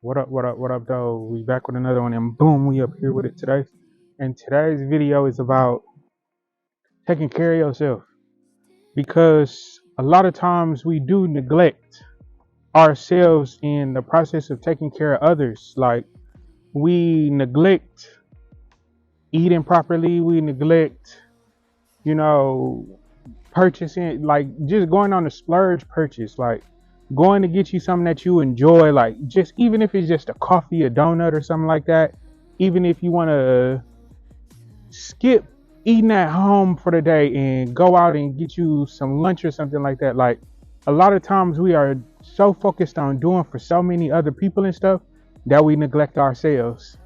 What up, what up, what up, though? We back with another one, and boom, we up here with it today. And today's video is about taking care of yourself because a lot of times we do neglect ourselves in the process of taking care of others. Like, we neglect eating properly, we neglect, you know, purchasing, like just going on a splurge purchase, like going to get you something that you enjoy, like just even if it's just a coffee, a donut, or something like that. Even if you want to skip eating at home for the day and go out and get you some lunch or something like that. Like a lot of times we are so focused on doing for so many other people and stuff that we neglect ourselves.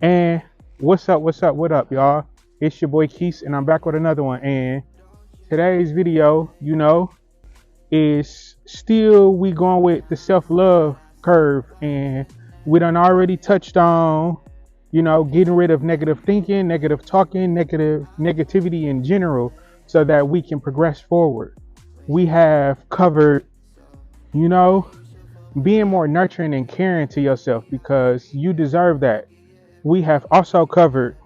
And what up, y'all? It's your boy Keith, and I'm back with another one. And today's video, is still we going with the self-love curve, and we done already touched on, getting rid of negative thinking, negative talking, negativity in general, so that we can progress forward. We have covered, you know, being more nurturing and caring to yourself because you deserve that. We have also covered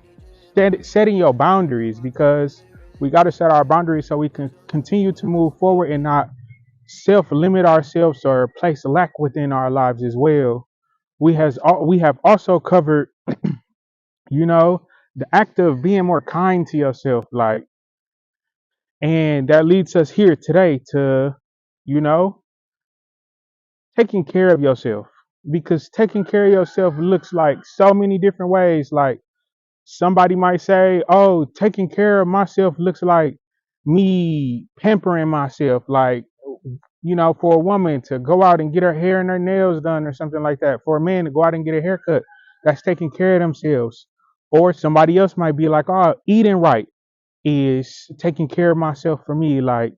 setting your boundaries because we got to set our boundaries so we can continue to move forward and not self-limit ourselves or place lack within our lives as well. We have also covered, you know, the act of being more kind to yourself, like, and that leads us here today to, you know, taking care of yourself because taking care of yourself looks like so many different ways. Like somebody might say, "Oh, taking care of myself looks like me pampering myself," like, for a woman to go out and get her hair and her nails done or something like that. For a man to go out and get a haircut, that's taking care of themselves. Or somebody else might be like, "Oh, eating right is taking care of myself for me." Like,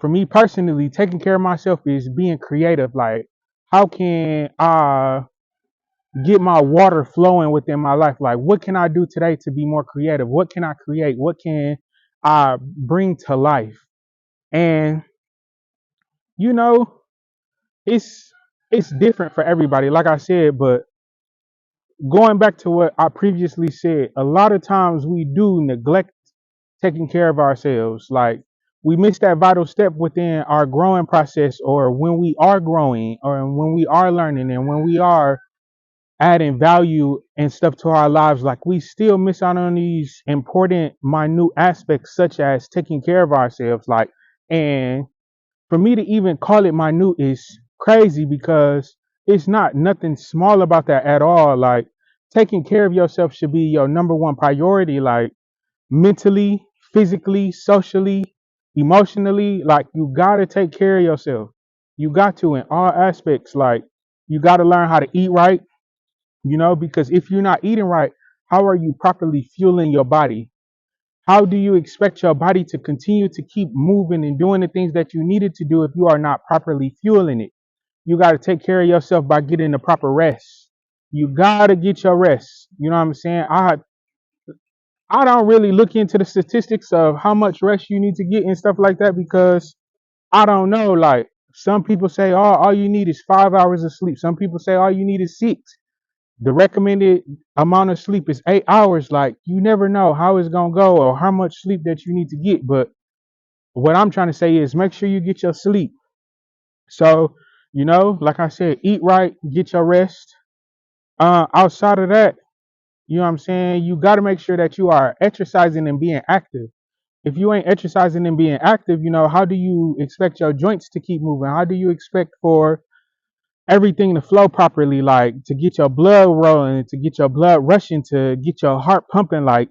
for me personally, taking care of myself is being creative. Like, how can I get my water flowing within my life? Like, what can I do today to be more creative? What can I create? What can I bring to life? And, you know, it's it's different for everybody, like I said. But going back to what I previously said, a lot of times we do neglect taking care of ourselves. Like we miss that vital step within our growing process, or when we are growing, or when we are learning, and when we are adding value and stuff to our lives. Like we still miss out on these important minute aspects such as taking care of ourselves. Like, and for me to even call it minute is crazy because it's not nothing small about that at all. Like taking care of yourself should be your number one priority. Like mentally, physically, socially, emotionally, like you gotta take care of yourself. You got to in all aspects. Like you gotta learn how to eat right, because if you're not eating right, how are you properly fueling your body? How do you expect your body to continue to keep moving and doing the things that you needed to do if you are not properly fueling it? You got to take care of yourself by getting the proper rest. You got to get your rest. You know what I'm saying? I don't really look into the statistics of how much rest you need to get and stuff like that because I don't know. Like some people say, oh, all you need is 5 hours of sleep. Some people say all you need is six. The recommended amount of sleep is 8 hours. Like you never know how it's gonna go or how much sleep that you need to get. But what I'm trying to say is make sure you get your sleep. So, like I said, eat right, get your rest. Outside of that, you know what I'm saying? You got to make sure that you are exercising and being active. If you ain't exercising and being active, how do you expect your joints to keep moving? How do you expect for everything to flow properly? Like to get your blood rolling, to get your blood rushing, to get your heart pumping? Like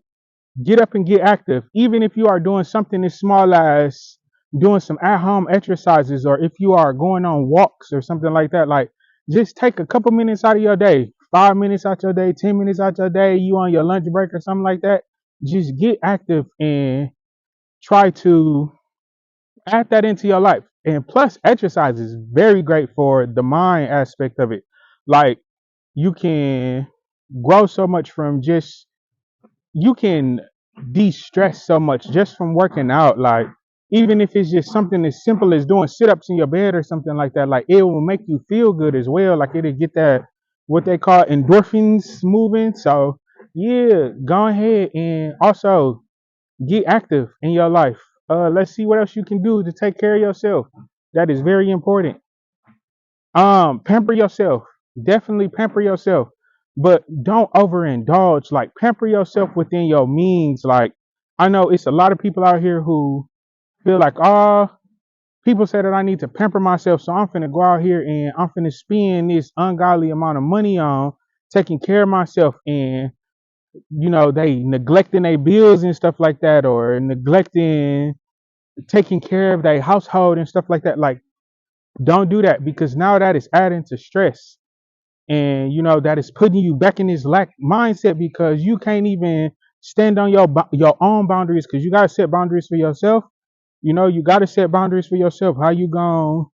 get up and get active. Even if you are doing something as small as doing some at home exercises, or if you are going on walks or something like that, like just take a couple minutes out of your day, 5 minutes out your day, 10 minutes out your day, you on your lunch break or something like that. Just get active and try to add that into your life. And plus, exercise is very great for the mind aspect of it. Like you can grow so much from just, you can de-stress so much just from working out. Like even if it's just something as simple as doing sit-ups in your bed or something like that, like it will make you feel good as well. Like it'll get that what they call endorphins moving. So yeah, go ahead and also get active in your life. Let's see what else you can do to take care of yourself. That is very important. Pamper yourself. Definitely pamper yourself. But don't overindulge. Like pamper yourself within your means. Like I know it's a lot of people out here who feel like, oh, people say that I need to pamper myself, so I'm finna go out here and I'm finna spend this ungodly amount of money on taking care of myself, and they neglecting their bills and stuff like that, or neglecting taking care of their household and stuff like that. Like, don't do that, because now that is adding to stress, and that is putting you back in this lack mindset, because you can't even stand on your own boundaries, because you gotta set boundaries for yourself. You gotta set boundaries for yourself. How you going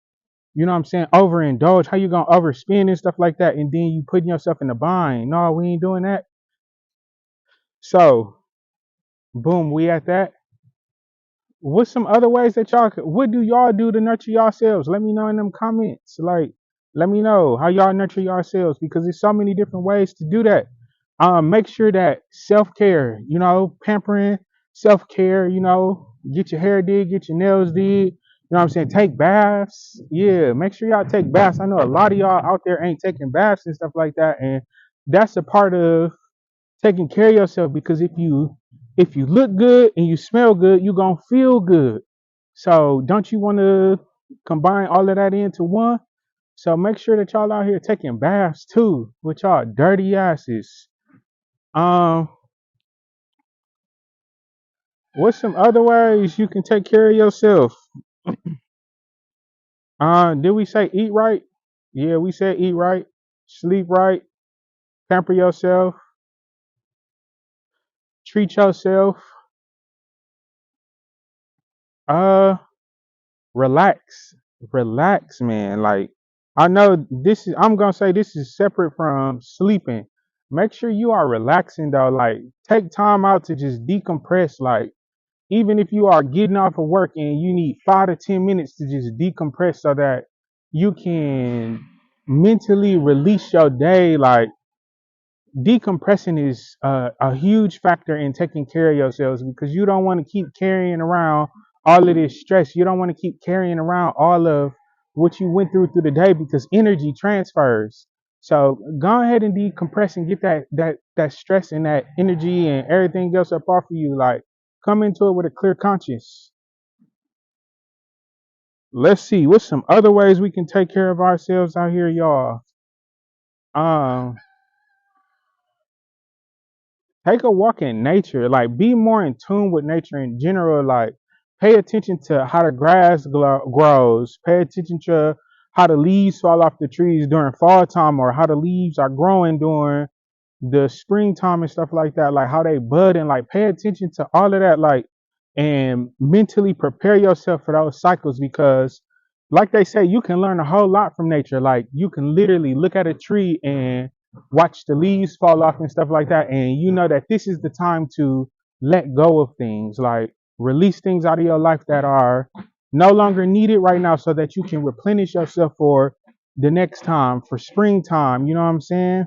what I'm saying, overindulge? How you gonna overspend and stuff like that, and then you putting yourself in a bind? No, we ain't doing that. So, boom, we at that. What's some other ways that what do y'all do to nurture yourselves? Let me know in them comments. Like, let me know how y'all nurture yourselves, because there's so many different ways to do that. Make sure that self-care, pampering, self-care, get your hair did, get your nails did. You know what I'm saying? Take baths. Yeah, make sure y'all take baths. I know a lot of y'all out there ain't taking baths and stuff like that. And that's a part of taking care of yourself, because if you look good and you smell good, you're gonna feel good. So don't you want to combine all of that into one? So make sure that y'all out here taking baths too with y'all dirty asses. Um, what's some other ways you can take care of yourself? Did we say eat right? Yeah, we said eat right, sleep right, pamper yourself, treat yourself. Uh, relax, relax, man. Like I know this is. I'm gonna say this is separate from sleeping. Make sure you are relaxing though. Like take time out to just decompress. Like even if you are getting off of work and you need 5 to 10 minutes to just decompress, so that you can mentally release your day. Like decompressing is a huge factor in taking care of yourselves, because you don't want to keep carrying around all of this stress. You don't want to keep carrying around all of what you went through the day, because energy transfers. So go ahead and decompress and get that stress and that energy and everything else up off of you. Like come into it with a clear conscience. Let's see what's some other ways we can take care of ourselves out here, y'all. Um, Take a walk in nature. Like be more in tune with nature in general. Like pay attention to how the grass grows. Pay attention to how the leaves fall off the trees during fall time, or how the leaves are growing during the springtime and stuff like that, like how they bud, and like pay attention to all of that, like, and mentally prepare yourself for those cycles, because like they say, you can learn a whole lot from nature. Like you can literally look at a tree and watch the leaves fall off and stuff like that, and you know that this is the time to let go of things, like release things out of your life that are no longer needed right now, so that you can replenish yourself for the next time, for springtime. You know what I'm saying?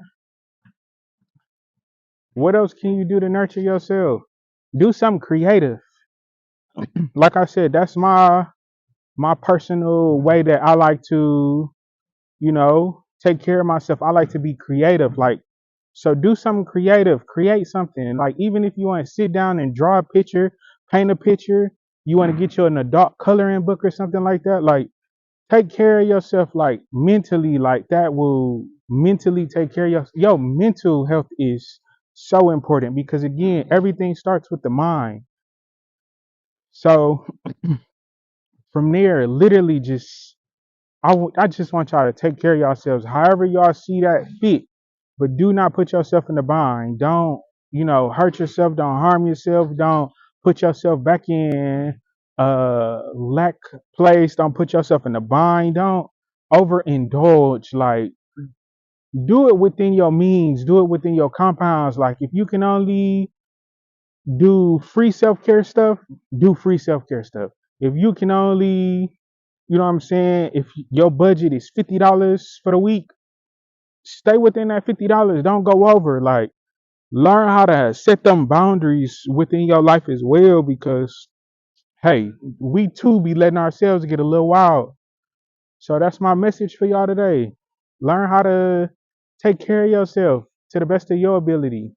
What else can you do to nurture yourself? Do something creative. Like I said, that's my personal way that I like to, take care of myself. I like to be creative. Like, so do something creative. Create something. Like even if you want to sit down and draw a picture, paint a picture, you want to get you an adult coloring book or something like that. Like take care of yourself, like mentally. Like that will mentally take care of your mental health is so important, because again, everything starts with the mind. So from there, literally just I just want y'all to take care of yourselves however y'all see that fit, but do not put yourself in the bind. Don't hurt yourself, don't harm yourself, don't put yourself back in lack place, don't put yourself in the bind, don't overindulge. Like do it within your means, do it within your compounds. Like if you can only do free self-care stuff, do free self-care stuff. If you can only, you know what I'm saying, if your budget is $50 for the week, stay within that $50. Don't go over. Like, learn how to set them boundaries within your life as well, because hey, we too be letting ourselves get a little wild. So that's my message for y'all today. Learn how to take care of yourself to the best of your ability.